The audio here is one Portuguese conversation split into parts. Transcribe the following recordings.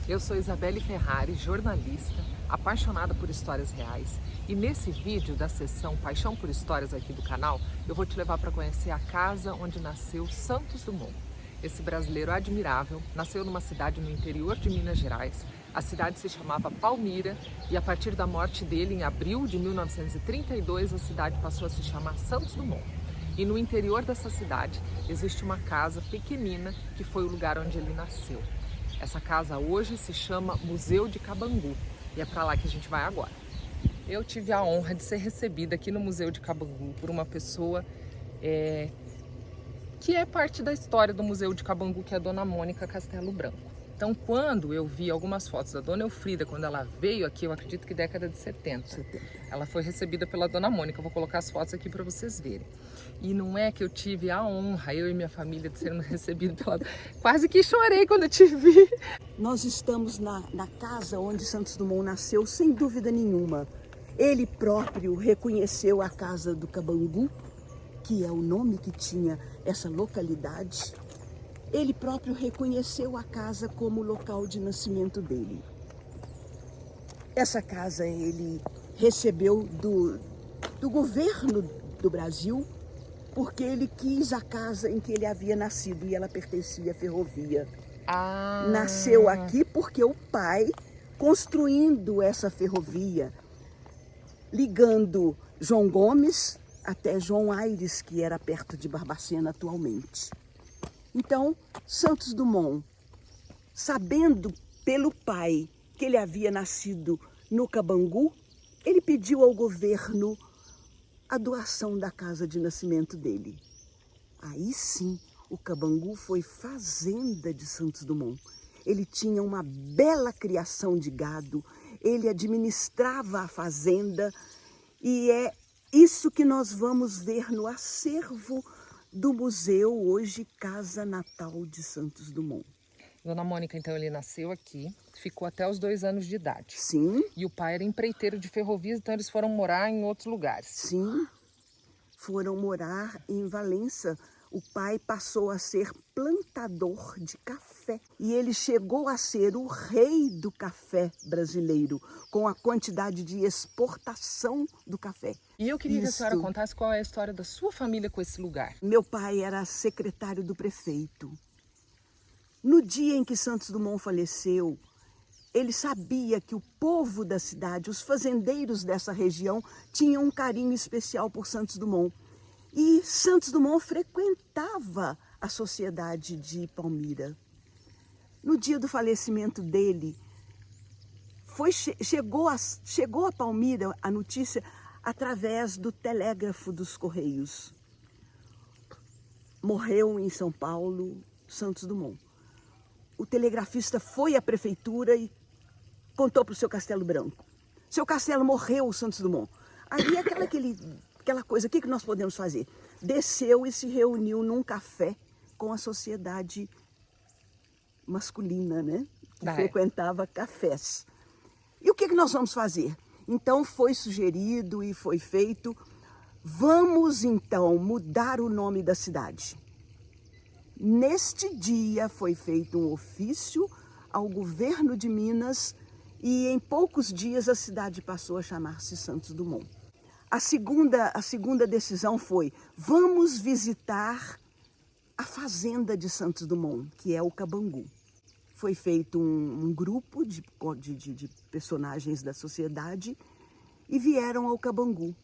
Eu sou Isabelle Ferrari, jornalista, apaixonada por histórias reais, e nesse vídeo da sessão Paixão por Histórias aqui do canal, eu vou te levar para conhecer a casa onde nasceu Santos Dumont. Esse brasileiro admirável nasceu numa cidade no interior de Minas Gerais. A cidade se chamava Palmira e a partir da morte dele, em abril de 1932, a cidade passou a se chamar Santos Dumont. E no interior dessa cidade existe uma casa pequenina que foi o lugar onde ele nasceu. Essa casa hoje se chama Museu de Cabangu e é para lá que a gente vai agora. Eu tive a honra de ser recebida aqui no Museu de Cabangu por uma pessoa que é parte da história do Museu de Cabangu, que é a Dona Mônica Castelo Branco. Então, quando eu vi algumas fotos da Dona Elfrida, quando ela veio aqui, eu acredito que década de 70, ela foi recebida pela Dona Mônica. Eu vou colocar as fotos aqui para vocês verem. E não é que eu tive a honra, eu e minha família, de sermos recebidos pela... Quase que chorei quando eu te vi. Nós estamos na casa onde Santos Dumont nasceu, sem dúvida nenhuma. Ele próprio reconheceu a Casa do Cabangu, que é o nome que tinha essa localidade. Ele próprio reconheceu a casa como local de nascimento dele. Essa casa ele recebeu do governo do Brasil, porque ele quis a casa em que ele havia nascido e ela pertencia à ferrovia. Nasceu aqui porque o pai, construindo essa ferrovia, ligando João Gomes até João Aires, que era perto de Barbacena atualmente. Então, Santos Dumont, sabendo pelo pai que ele havia nascido no Cabangu, ele pediu ao governo a doação da casa de nascimento dele. Aí sim, o Cabangu foi fazenda de Santos Dumont. Ele tinha uma bela criação de gado, ele administrava a fazenda e é isso que nós vamos ver no acervo do museu, hoje Casa Natal de Santos Dumont. Dona Mônica, então, ele nasceu aqui, ficou até os 2 anos de idade. Sim. E o pai era empreiteiro de ferrovias, então eles foram morar em outros lugares. Sim, foram morar em Valença. O pai passou a ser plantador de café e ele chegou a ser o rei do café brasileiro, com a quantidade de exportação do café. E eu queria que a senhora contasse qual é a história da sua família com esse lugar. Meu pai era secretário do prefeito. No dia em que Santos Dumont faleceu, ele sabia que o povo da cidade, os fazendeiros dessa região, tinham um carinho especial por Santos Dumont. E Santos Dumont frequentava a sociedade de Palmira. No dia do falecimento dele, chegou a Palmira a notícia através do telégrafo dos Correios. Morreu em São Paulo Santos Dumont. O telegrafista foi à prefeitura e contou para o seu Castelo Branco. Seu Castelo, morreu o Santos Dumont. Aí aquela coisa, o que nós podemos fazer? Desceu e se reuniu num café com a sociedade masculina, né? Que frequentava cafés. E o que nós vamos fazer? Então foi sugerido e foi feito, vamos então mudar o nome da cidade. Neste dia foi feito um ofício ao governo de Minas e em poucos dias a cidade passou a chamar-se Santos Dumont. A segunda decisão foi, vamos visitar a fazenda de Santos Dumont, que é o Cabangu. Foi feito um grupo de personagens da sociedade e vieram ao Cabangu.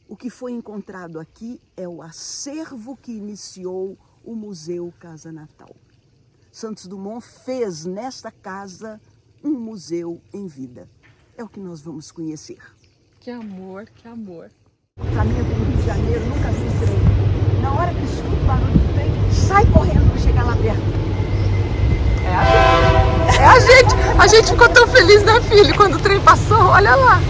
O que foi encontrado aqui é o acervo que iniciou o Museu Casa Natal. Santos Dumont fez nesta casa um museu em vida. É o que nós vamos conhecer. Que amor, que amor. Caminho do Rio de Janeiro, nunca vi trem. Na hora que escuta o barulho do trem, sai correndo para chegar lá perto. É a gente. A gente ficou tão feliz, né, filho, quando o trem passou. Olha lá.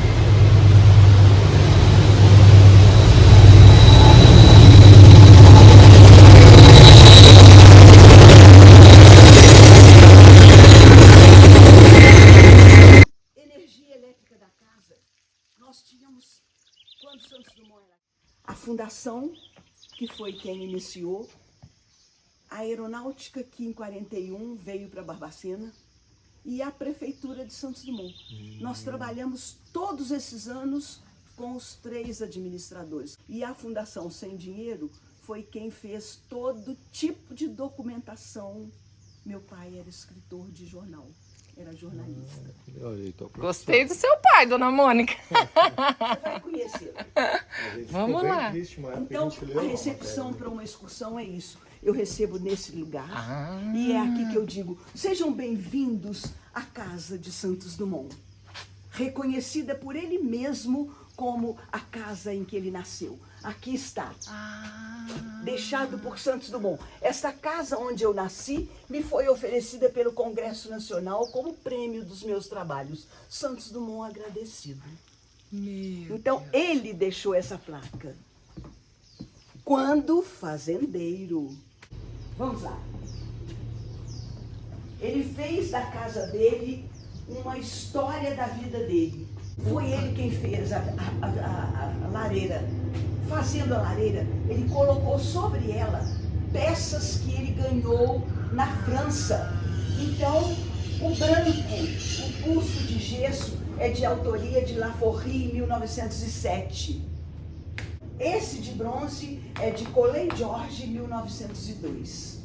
Energia elétrica da casa, nós tínhamos, quando Santos Dumont era... A fundação, que foi quem iniciou, a aeronáutica, que em 41 veio para Barbacena, e a Prefeitura de Santos Dumont. Nós trabalhamos todos esses anos com os 3 administradores. E a Fundação Sem Dinheiro foi quem fez todo tipo de documentação. Meu pai era escritor de jornal, era jornalista. Gostei do seu pai, dona Mônica. Você vai conhecê-lo. Vamos lá. Então, a recepção para uma excursão é isso. Eu recebo nesse lugar e é aqui que eu digo, sejam bem-vindos à casa de Santos Dumont, reconhecida por ele mesmo como a casa em que ele nasceu. Aqui está, deixado por Santos Dumont. Esta casa onde eu nasci me foi oferecida pelo Congresso Nacional como prêmio dos meus trabalhos. Santos Dumont agradecido. Então, ele deixou essa placa. Quando fazendeiro. Vamos lá. Ele fez da casa dele uma história da vida dele. Foi ele quem fez a lareira. Fazendo a lareira, ele colocou sobre ela peças que ele ganhou na França. Então, o branco, o busto de gesso, é de autoria de Laforrie, em 1907. Esse de bronze é de Colin George, 1902.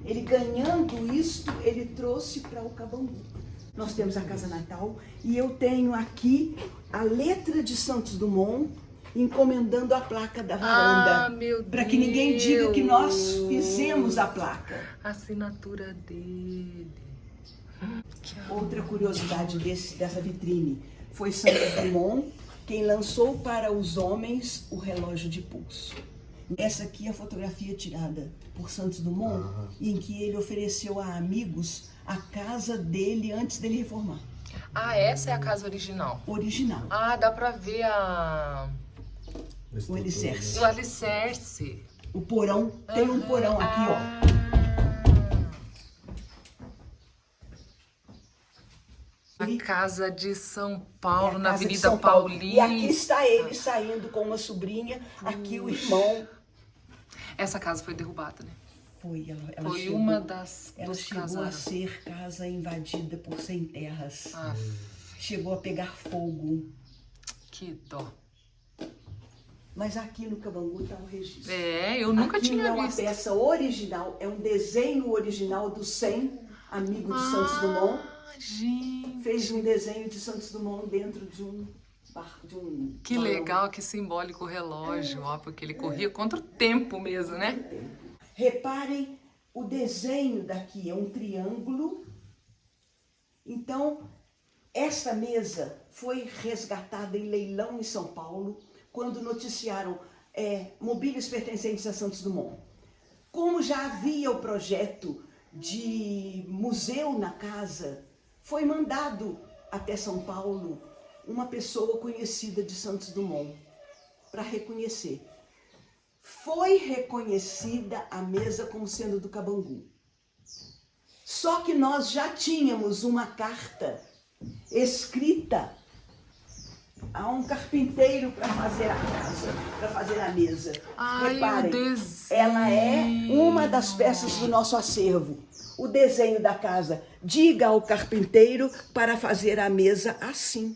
Ele ganhando isto, ele trouxe para o Cabangu. Nós temos a Casa Natal e eu tenho aqui a letra de Santos Dumont encomendando a placa da varanda. Para que ninguém diga que nós fizemos a placa. A assinatura dele. Outra curiosidade dessa vitrine foi Santos Dumont quem lançou para os homens o relógio de pulso. Essa aqui é a fotografia tirada por Santos Dumont, em que ele ofereceu a amigos a casa dele antes dele reformar. Essa é a casa original? Original. Dá pra ver o alicerce. O alicerce. O porão, tem um porão aqui, ó. A casa de São Paulo, na casa de Avenida São Paulo. Paulista. E aqui está ele saindo com uma sobrinha, aqui o irmão. Essa casa foi derrubada, né? Foi, ela foi chegou, uma das ela chegou a ser casa invadida por sem terras. Chegou a pegar fogo. Que dó. Mas aqui no Cabangu está o registro. Eu nunca aqui tinha visto. É uma peça original, é um desenho original do Sem, amigo de Santos Dumont. Gente. Fez um desenho de Santos Dumont dentro de um barco, de um Que balão. Legal, que simbólico o relógio, porque ele corria contra o tempo mesmo, né? Reparem, o desenho daqui é um triângulo. Então, esta mesa foi resgatada em leilão em São Paulo, quando noticiaram mobílias pertencentes a Santos Dumont. Como já havia o projeto de museu na casa, foi mandado até São Paulo uma pessoa conhecida de Santos Dumont para reconhecer. Foi reconhecida a mesa como sendo do Cabangu. Só que nós já tínhamos uma carta escrita a um carpinteiro para fazer a casa, para fazer a mesa. Reparem, ela é uma das peças do nosso acervo. O desenho da casa. Diga ao carpinteiro para fazer a mesa assim.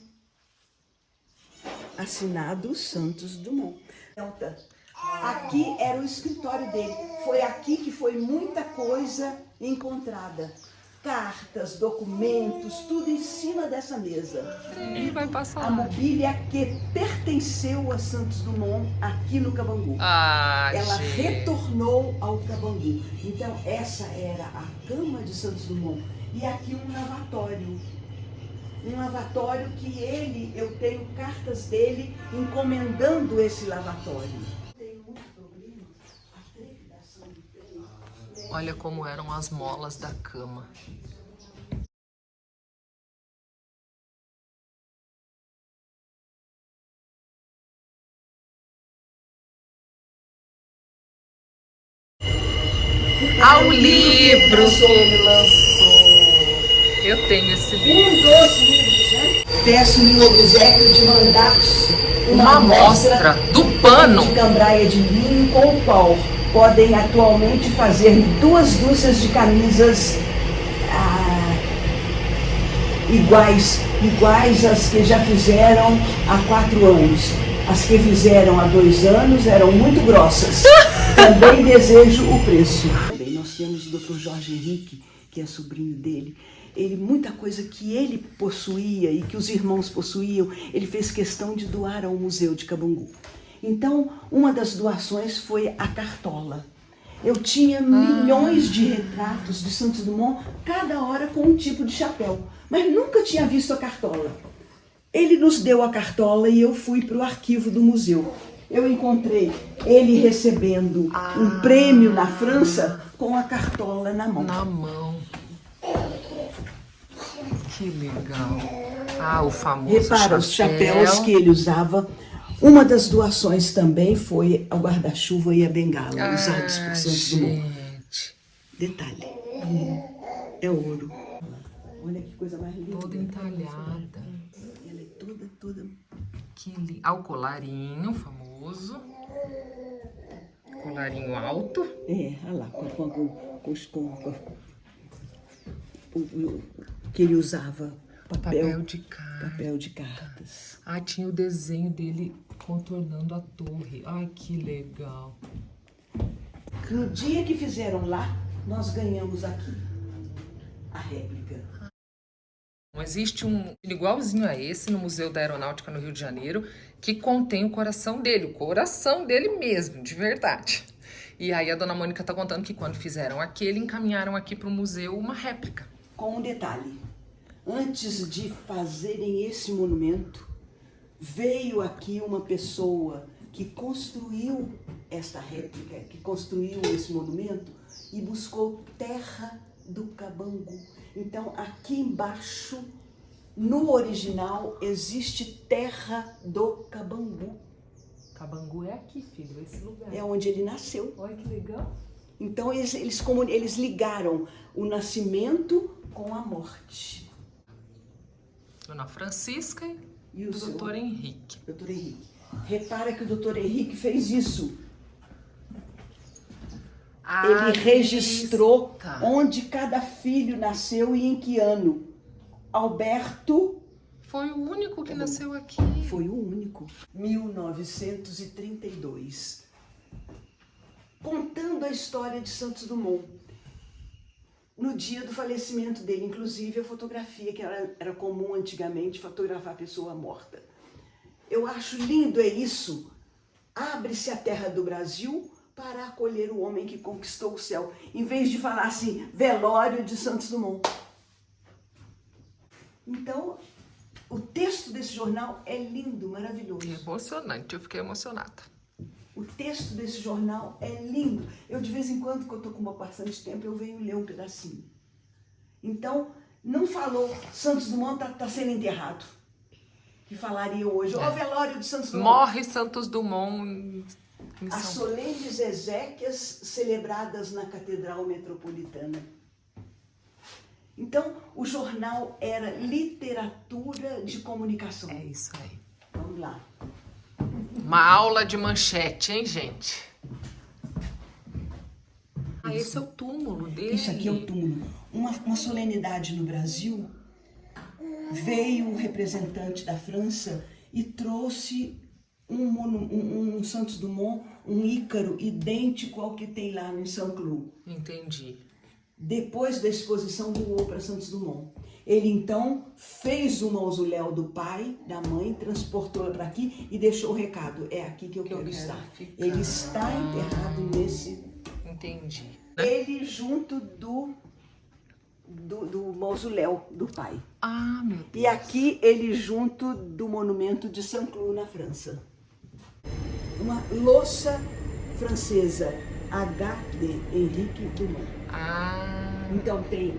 Assinado Santos Dumont. Aqui era o escritório dele. Foi aqui que foi muita coisa encontrada. Cartas, documentos, tudo em cima dessa mesa. E vai passar. A mobília que pertenceu a Santos Dumont aqui no Cabangu. Ela retornou ao Cabangu. Então essa era a cama de Santos Dumont. E aqui um lavatório. Um lavatório que eu tenho cartas dele encomendando esse lavatório. Olha como eram as molas da cama. Ao livro que ele lançou. Eu tenho esse livro. Um dos livros, né? Peço-lhe o obséquio de mandar uma amostra do pano de cambraia de linho com o qual podem atualmente fazer 2 dúzias de camisas iguais às que já fizeram há 4 anos. As que fizeram há 2 anos eram muito grossas. Também desejo o preço. Bem, nós temos o Dr. Jorge Henrique, que é sobrinho dele. Muita coisa que ele possuía e que os irmãos possuíam, ele fez questão de doar ao Museu de Cabangu. Então, uma das doações foi a cartola. Eu tinha milhões de retratos de Santos Dumont, cada hora com um tipo de chapéu, mas nunca tinha visto a cartola. Ele nos deu a cartola e eu fui para o arquivo do museu. Eu encontrei ele recebendo um prêmio na França com a cartola na mão. Na mão. Que legal. O famoso Repara, os chapéus que ele usava. Uma das doações também foi ao guarda-chuva e a bengala, usados por Santos Dumont. Detalhe, é ouro. Olha que coisa mais linda. Toda entalhada. Ela é toda. Que lindo. O colarinho famoso. Colarinho alto. Olha lá, que ele usava. Papel de cartas. Tinha o desenho dele contornando a torre. Que legal. No dia que fizeram lá, nós ganhamos aqui a réplica. Existe um igualzinho a esse no Museu da Aeronáutica no Rio de Janeiro, que contém o coração dele mesmo, de verdade. E aí a dona Mônica tá contando que quando fizeram aquele, encaminharam aqui para o museu uma réplica. Com um detalhe, antes de fazerem esse monumento, veio aqui uma pessoa que construiu esta réplica, que construiu esse monumento e buscou terra do Cabangu. Então, aqui embaixo, no original, existe terra do Cabangu. Cabangu é aqui, filho, esse lugar. É onde ele nasceu. Olha que legal. Então, eles ligaram o nascimento com a morte. Dona Francisca e o doutor Henrique. Doutor Henrique. Repara que o doutor Henrique fez isso. Ele registrou onde cada filho nasceu e em que ano. Alberto... Foi o único que nasceu aqui. Foi o único. 1932. Contando a história de Santos Dumont. No dia do falecimento dele, inclusive a fotografia, que era comum antigamente, fotografar a pessoa morta. Eu acho lindo isso. Abre-se a terra do Brasil para acolher o homem que conquistou o céu, em vez de falar assim, velório de Santos Dumont. Então, o texto desse jornal é lindo, maravilhoso. É emocionante, eu fiquei emocionada. O texto desse jornal é lindo. Eu, de vez em quando, que eu estou com bastante tempo, eu venho ler um pedacinho. Então, não falou Santos Dumont está sendo enterrado. Que falaria hoje, velório de Santos Dumont. Morre Santos Dumont. As solenes exéquias celebradas na Catedral Metropolitana. Então, o jornal era literatura de comunicação. É isso aí. Vamos lá. Uma aula de manchete, hein, gente? Esse é o túmulo dele. Isso aqui é o túmulo. Uma solenidade no Brasil, veio um representante da França e trouxe um Santos Dumont, um Ícaro idêntico ao que tem lá em Saint-Cloud. Entendi. Depois da exposição, voou para Santos Dumont. Ele, então, fez o mausoléu do pai, da mãe, transportou-la para aqui e deixou o recado. É aqui que eu quero estar. Ficar. Ele está enterrado nesse... Entendi. Ele junto do mausoléu do pai. Meu Deus. E aqui ele junto do monumento de Saint-Cloud, na França. Uma louça francesa, H.D. Henrique Dumont. Então tem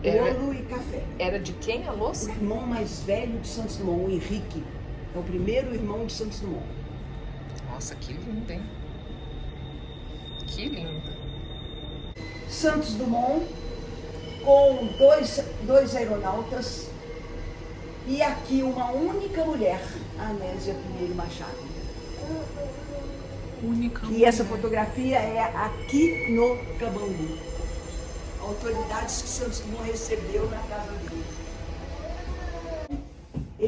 ouro e café. Era de quem a louça? O irmão mais velho de Santos Dumont, o Henrique. É o primeiro irmão de Santos Dumont. Nossa, que lindo, hein? Que lindo. Santos Dumont com dois aeronautas e aqui uma única mulher, Anésia Pinheiro Machado. E essa fotografia é aqui no Cabangu. Autoridades que Santos Dumont recebeu na casa dele.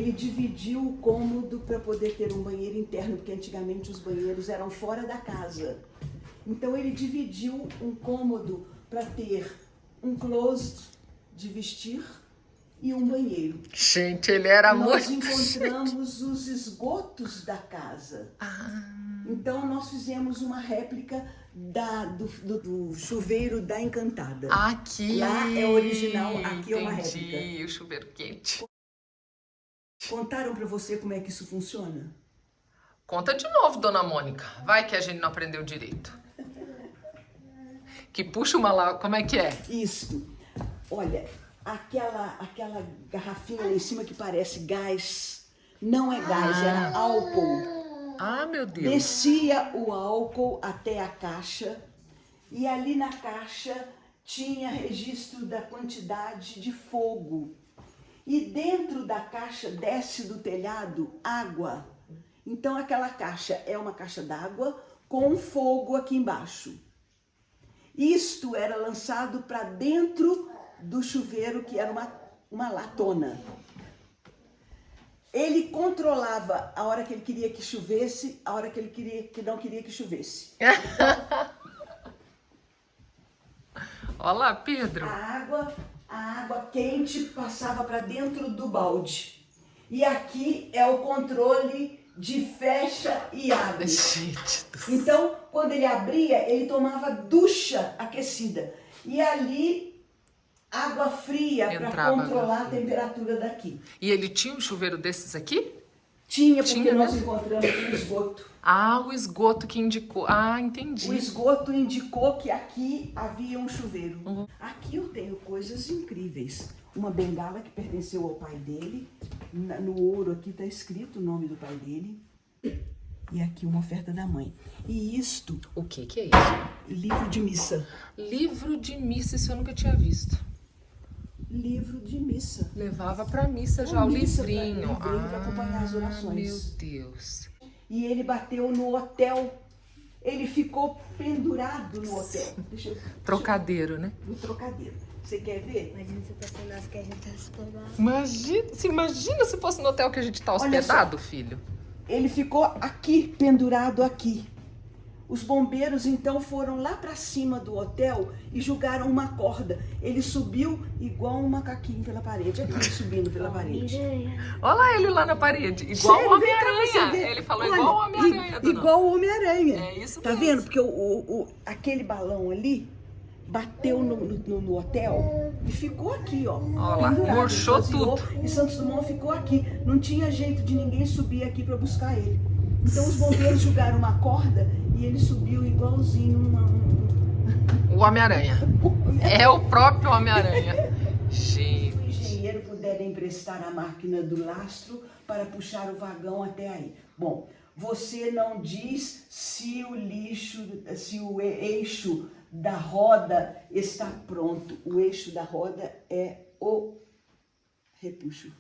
ele dividiu o cômodo para poder ter um banheiro interno, porque antigamente os banheiros eram fora da casa. Então ele dividiu um cômodo para ter um closet de vestir e um banheiro. Gente, ele era muito... Nós encontramos os esgotos da casa. Então nós fizemos uma réplica do chuveiro da Encantada. Aqui! Lá é original, aqui entendi, é uma réplica. O chuveiro quente. Contaram para você como é que isso funciona? Conta de novo, dona Mônica. Vai que a gente não aprendeu direito. Que puxa uma lá, como é que é? Isso. Olha, aquela garrafinha lá em cima que parece gás, não é gás, era álcool. Ah, meu Deus. Descia o álcool até a caixa e ali na caixa tinha registro da quantidade de fogo. E dentro da caixa desce do telhado água. Então aquela caixa é uma caixa d'água com fogo aqui embaixo. Isto era lançado para dentro do chuveiro, que era uma latona. Ele controlava a hora que ele queria que chovesse, a hora que ele não queria que chovesse. Olha lá, Pedro. A água quente passava para dentro do balde. E aqui é o controle de fecha e abre. Gente do céu. Então, quando ele abria, ele tomava ducha aquecida. E ali, água fria para Entrava controlar água a temperatura daqui. E ele tinha um chuveiro desses aqui? Tinha, porque Tinha, nós né? encontramos o esgoto. Ah, o esgoto que indicou. Ah, entendi. O esgoto indicou que aqui havia um chuveiro. Aqui eu tenho coisas incríveis. Uma bengala que pertenceu ao pai dele. No ouro aqui está escrito o nome do pai dele. E aqui uma oferta da mãe. E isto, O que é isso? livro de missa. Livro de missa, isso eu nunca tinha visto. Livro de missa. Levava pra missa já o Missa livrinho. pra acompanhar as orações. Meu Deus. E ele bateu no hotel. Ele ficou pendurado no hotel. Trocadeiro, né? No trocadeiro. Você quer ver? Imagina se fosse nós que a gente tá hospedado. Imagina se fosse no hotel que a gente tá hospedado, filho. Ele ficou aqui, pendurado aqui. Os bombeiros então foram lá para cima do hotel e jogaram uma corda. Ele subiu igual um macaquinho pela parede. Aqui ele subindo pela parede. Olha lá ele lá na parede, igual o Sério, vem cá pra você Homem-Aranha. ver. Ele falou Olha, igual o Homem-Aranha, dona. Igual o Homem-Aranha. É isso Tá mesmo. vendo? Porque aquele balão ali bateu no hotel e ficou aqui, ó. Olha lá, pendurado. murchou Esvaziou, tudo. E Santos Dumont ficou aqui. Não tinha jeito de ninguém subir aqui para buscar ele. Então os bombeiros jogaram uma corda e ele subiu igualzinho O Homem-Aranha. É o próprio Homem-Aranha. Se o Gente. engenheiro puder emprestar a máquina do lastro para puxar o vagão até aí. Bom, você não diz se o eixo da roda está pronto. O eixo da roda é o repuxo.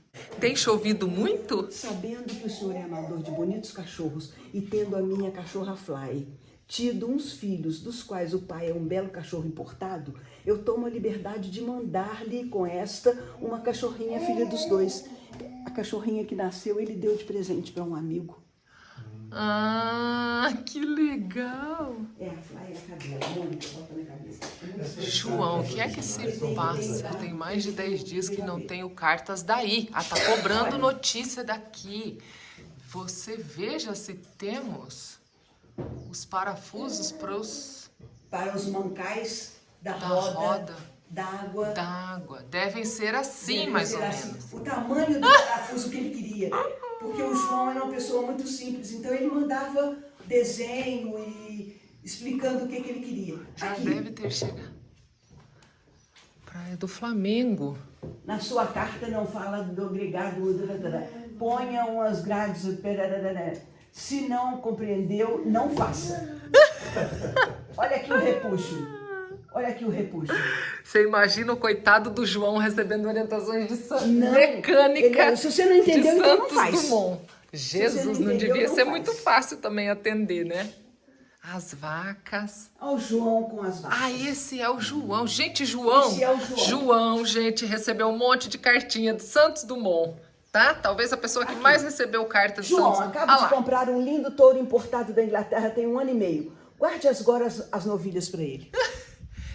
Tem chovido muito? Sabendo que o senhor é amador de bonitos cachorros e tendo a minha cachorra Fly tido uns filhos, dos quais o pai é um belo cachorro importado, eu tomo a liberdade de mandar-lhe com esta uma cachorrinha filha dos dois. A cachorrinha que nasceu ele deu de presente para um amigo. Ah, que legal. É a Fly e a cadela. Mônica, bota na cabeça. João, o que é que se passa? Tem mais de 10 dias que não tenho cartas daí. Ah, tá cobrando notícia daqui. Você veja se temos os parafusos Para os mancais da roda. d'água. D'água. Devem ser assim, Deve mais ser ou assim. menos. O tamanho do parafuso que ele queria. Porque o João era uma pessoa muito simples, então ele mandava desenho e explicando o que ele queria. Já Aqui, deve ter chegado. Praia do Flamengo. na sua carta não fala do obrigado, ponha umas grades, se não compreendeu, não faça. Olha aqui o repuxo. Olha aqui o repuxo. Você imagina o coitado do João recebendo orientações de Não, mecânica se você não entendeu, de então não Santos faz. Dumont. Jesus, não não entendeu, devia não ser faz. muito fácil também atender, né? As vacas. Olha o João com as vacas. Ah, esse é o João. Gente, João. Esse é o João. João, gente, recebeu um monte de cartinha de Santos Dumont. tá? Talvez a pessoa que mais recebeu carta de João, Santos. acabo de comprar um lindo touro importado da Inglaterra tem 1 ano e meio. Guarde agora as novilhas para ele.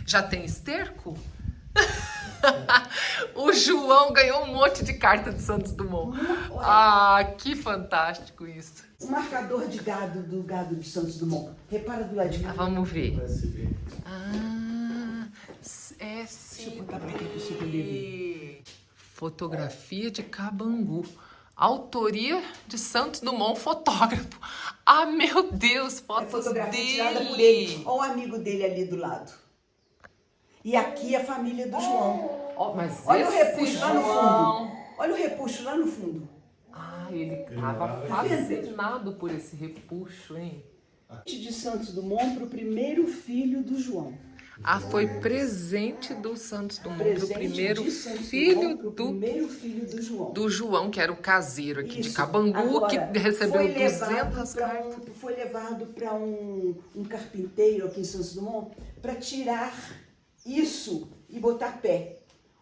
Já tem esterco? O João ganhou um monte de carta de Santos Dumont. Ah, que fantástico isso. O marcador de gado do gado de Santos Dumont. Repara do lado de cá. Vamos ver. Ah, fotografia de Cabangu. Autoria de Santos Dumont, fotógrafo. Ah, meu Deus, fotos fotografia dele. tirada por ele. Olha o amigo dele ali do lado. E aqui a família do João. Mas olha o esse repuxo lá no João... fundo. Olha o repuxo lá no fundo. Ah, ele estava fascinado por esse repuxo, hein? De Santos Dumont para o primeiro filho do João. Ah, foi presente do Santos Dumont para o primeiro filho do João, que era o caseiro aqui de Cabangu. Agora, que recebeu 200 cartas. Foi levado para um carpinteiro aqui em Santos Dumont para tirar isso e botar pé.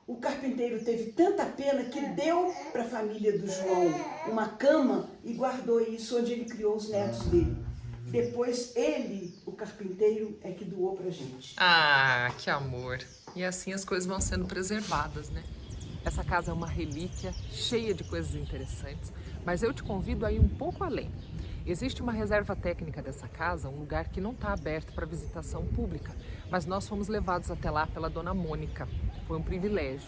O carpinteiro teve tanta pena que deu para a família do João uma cama e guardou isso onde ele criou os netos dele. Depois ele, o carpinteiro, é que doou pra gente. Ah, que amor. E assim as coisas vão sendo preservadas, né? Essa casa é uma relíquia, cheia de coisas interessantes, mas eu te convido a ir um pouco além. Existe uma reserva técnica dessa casa, um lugar que não está aberto para visitação pública, mas nós fomos levados até lá pela dona Mônica. Foi um privilégio.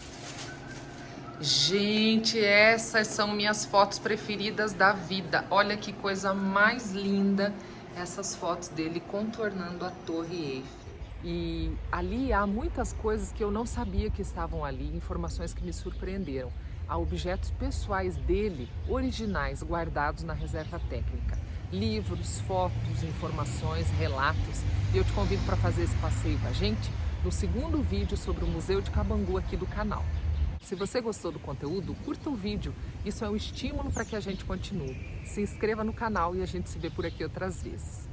Gente, essas são minhas fotos preferidas da vida. Olha que coisa mais linda. Essas fotos dele contornando a Torre Eiffel. E ali há muitas coisas que eu não sabia que estavam ali, informações que me surpreenderam. Há objetos pessoais dele, originais, guardados na reserva técnica. Livros, fotos, informações, relatos. E eu te convido para fazer esse passeio com a gente no segundo vídeo sobre o Museu de Cabangu aqui do canal. Se você gostou do conteúdo, curta o vídeo. Isso é um estímulo para que a gente continue. Se inscreva no canal e a gente se vê por aqui outras vezes.